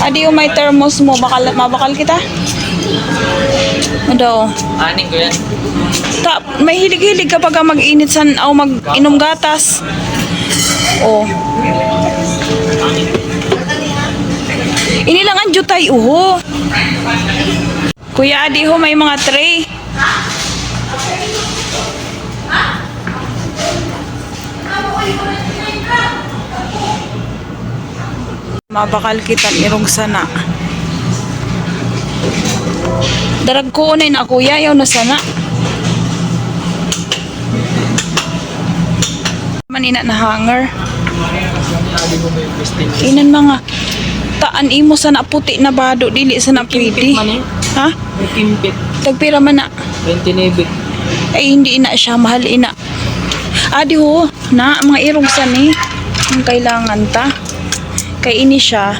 Adi yung may thermos mo, mabakal kita. Ano daw? Aning ko yan. May hilig-hilig kapag mag-init o mag-inom gatas. Oh. Ini lang ang jutay, uho. Kuya Adi ho, may mga tray. Mabakal kita irong sana. Darag ko unay na kuya, yaw na sana. Manina na hanger. Inan mga taan imo sana puti na bado dili sana pwede. Ha? Kimpit. Tagpira man na. 29. Ay hindi na siya mahal ina. Adi ho na mga irong sani ang kailangan ta. Kay ini siya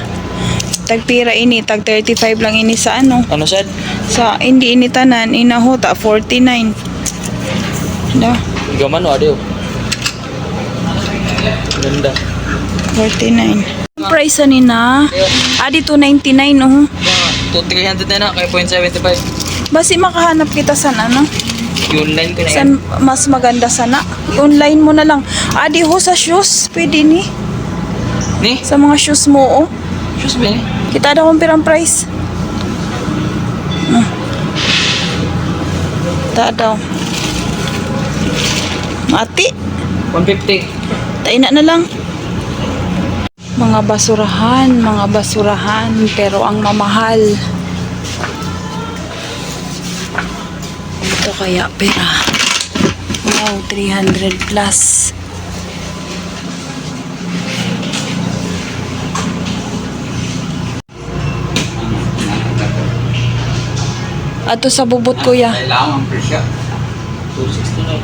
tagpira ini tag 35 lang ini sa ano. Ano sad? Sa hindi ini tanan inaho ta 49. Da. Gaman o adio. Ganda. 49. Ang price ani na. Adi 299 oh. 300 na na kay 0.75. Basi makahanap kita sa ano. I-online ko na Sa yan. mas maganda sana. I-online mo na lang. Adi ho sa shoes pwede ni. Ni? Sa mga shoes mo oh. Shoes ba ni? Kita daw kung pirang price. Ta daw. Mati. 150. Taina na lang. Mga basurahan, pero ang mamahal. Ito kaya pera. Wow, 300 plus. Ato sa bubot kuya. Kailangan presyo. 269.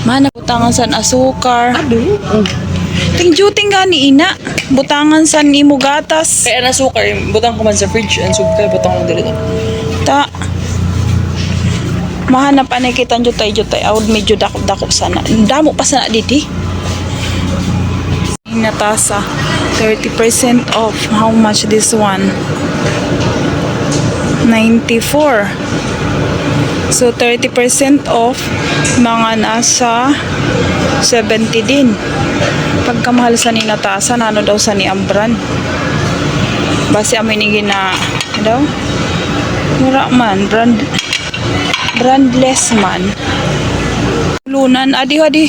Mana butangan san asukar. Ting-juting gani ina. Butangan san imo gatas. Kaya nasukar, butang ko man sa fridge, ang sukar, butang ko dito. Ta. Mahanap anay kita jutay-jutay. Awad medyo dakop-dakop sana. Damo pa sana diti. Natasa. 30% off. How much this one? 94. So 30% off. Mga nasa 70 din. Pagkamahal sa ni Natasa, nano daw sa ni Ambran. Basi aminigin na daw. Mura man, brandless man. Lunan, adi. 2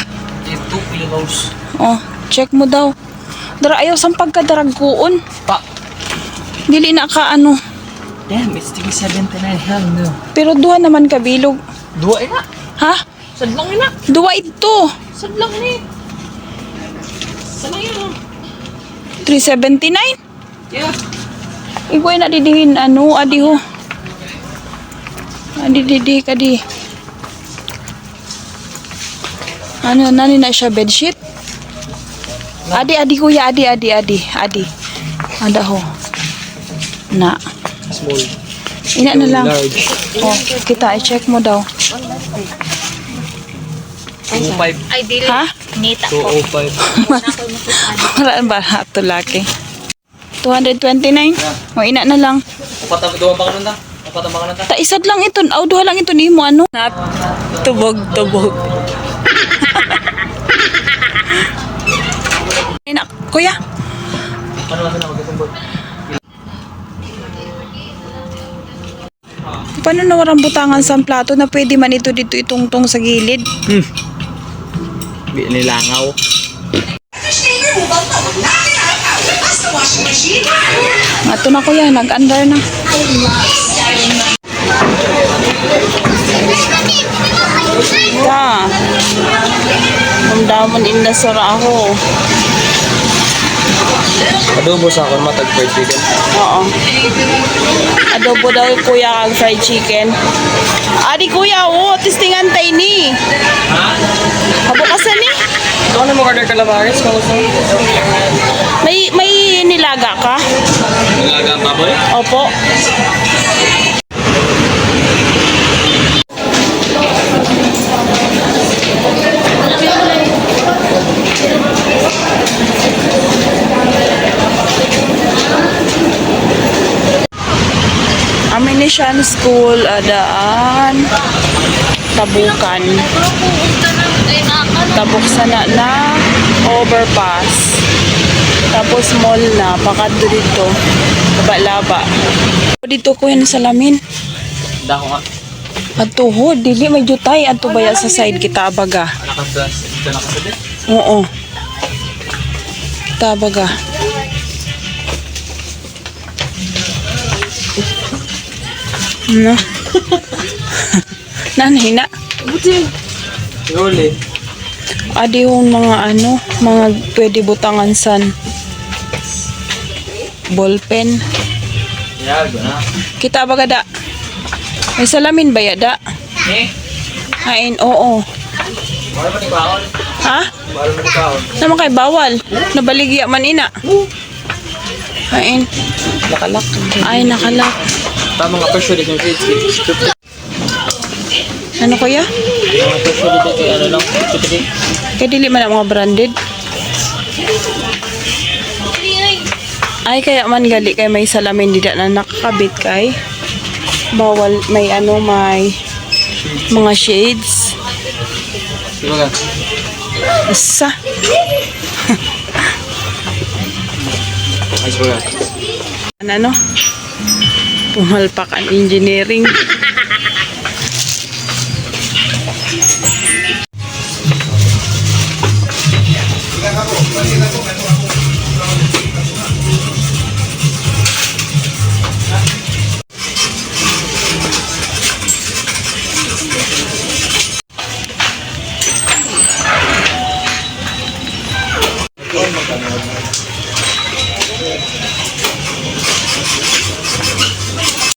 kilos. Oh, check mo daw. Dara ayaw sang pagkadaragkuon. Pa. Dili na ka ano. Damn, it's 379. Hell no. Pero duha naman kabilog. Dua ina. Ha? Sadlang ina. Duha ito. Sadlang ni. Sana yun. 379? Yeah. Igoy na didihin ano, adi ho. Adi didi kadi. Ano nani na siya bedsheet? Adi kuya, adi. Ada ho. Na. Small. Ina na lang. Large. Oh, kita i-check mo daw. 205. Ay, dili. Ha? Nita ko. 205. Maraan ba ito laki? 229? O ina na lang. Upat ang pa kanun ta. Upat ang kanun ta. Ta isad lang ito. Aw duha lang ito nimo ano? Tubog. Ina, kuya. Ano na magkasumbot? Paano na warang butangan sa plato na pwede man ito dito itungtong sa gilid? Di nilangaw. Ato na kuya, nag-under na. Ta. Damdaman inda sara ako. Adobo sa akong matag fried chicken. Oo. Adobo daw kuya kag fried chicken. Adi kuya, testingan tay ni. Ha? Kabukasan ni. Ito na mo order calamares? May nilaga ka? Nilaga ang baboy? Opo. Mission School, adaan Tabukan. Tabuk sana na overpass. Tapos mall na, pakadto dito. Laba-laba. Dito ko yan salamin. Dako nga. Atuho, dili may jutay. Ato baya sa side kita baga. Nakagas. Ito nakasabi. Oo. Tabaga. No. Nanhina. Buti. Role. Adi yung mga mga pwede butangan san ballpen. Yago na. Kita baga da. May salamin ba ya da? Eh? Hain, oo. Wala ba ni baon? Ha? Wala ba ni baon? Naman kay bawal. Nabaligya man ina. Hain. Nakalak. Ay, nakalak. Tama nga presyo dito yung kids. Ano kuya? Mga presyo dito kay ano lang. Ito. Kaya dili man ang mga branded. Ay, kaya man gali kay may salamin dida na nakakabit kay. Bawal, may may mga shades. Diba ka? Asa? Ayos ba ka? Ano? Pumalpak ang engineering.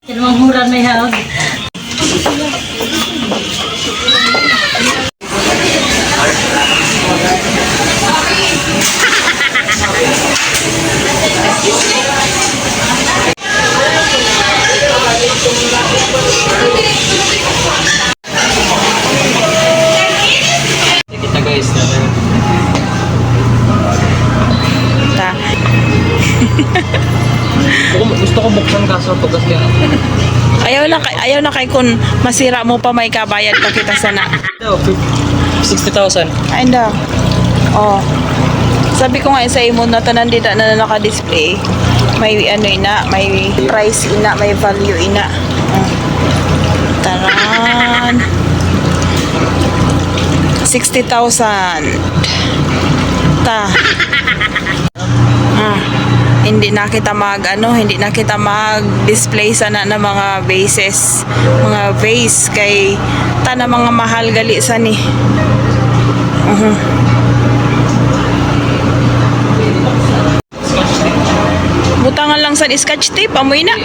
Dalawang mura na yan. Kita guys. Ta. Gusto ko buksan kaso pagkas kaya. Ayaw na kay kun masira mo pa may kabayad pa kita sana. 60,000. Ay daw. Oh. Sabi ko nga sa imo na tanan dito na naka-display. May may price ina, may value ina. Oh. Taran. 60,000. Ta. Hindi na kita hindi na kita mag-display sana ng mga vases, mga vase kay tana mga mahal gali sa ni. Butangan lang sa scotch tape, amoy na.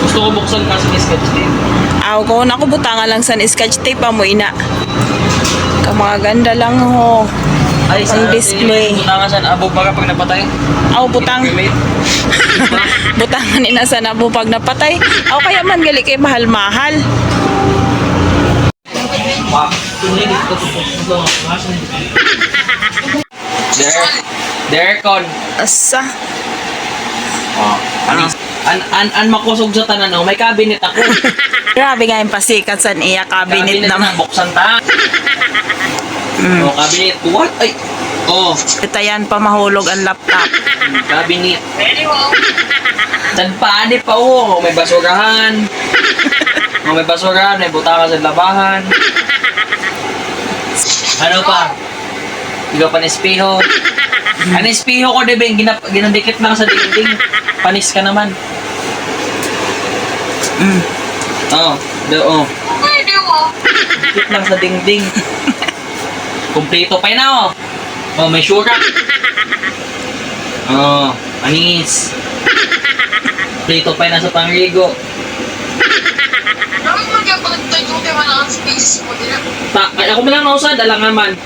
Gusto ko buksan kaso ni sketch tape. Aw ko na ko butangan lang sa scotch tape, amoy na. Ka mga ganda lang ho. Ay, Ang display. Butangan saan? Abo baga pag napatay? Aw butang. Butangan ina sa nabo pag napatay. Aw kaya man gali kay mahal-mahal. Dercon. Asa? An makusog sa tanan may cabinet ako. Grabe nga yung pasikat sa iya cabinet naman. Buksan ta. Cabinet. What? Ay. Oh, Itayan pa mahulog ang laptop. cabinet. San pa pa may basurahan. May basurahan, may butaka sa labahan. Ano pa? Ikaw pa espeho. Ang espeho ko, diba, ginadikit lang sa dingding. Panis ka naman. Oh. Pwede mo. Dikit lang sa dingding. Kumpleto pa yun, oh. Oh, may syura. Oh, panis. Kumpleto pa yun nasa pangrigo. Dami mo kaya pagtay kung kaya man ang space mo nila. Ako mo lang nausad, alangan man.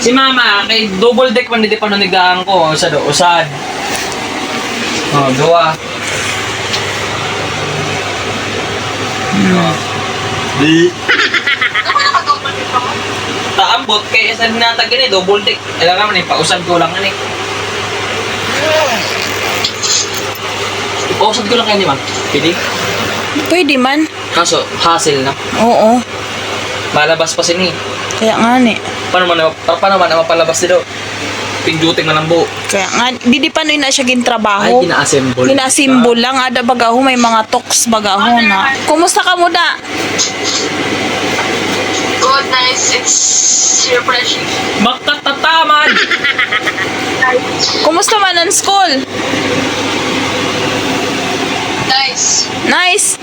Si mama, kay double deck man hindi pa nanigaan ko. Usad. Oh, dua. Di. Ano ka nakadouble din pa ko? Taambot, kaya isa natag gani, double deck. Alangan man, pausad ko lang ani. Ipausad ko lang kayo ni ma'am. Pwede? Pwede man. Kaso, hassle na. Oo. Malabas pa sini. Kaya nga ni. Paano man na mapalabas dito? Pinduting man ang buo. Kaya nga, di pa na siya Ay, gintrabaho. gina-assemble. Ginasimbol lang. Ada bagaho, may mga talks bagaho na. Kumusta ka muna? Good, nice. It's refreshing. Makatataman! Kumusta man ang school? Nice. Nice.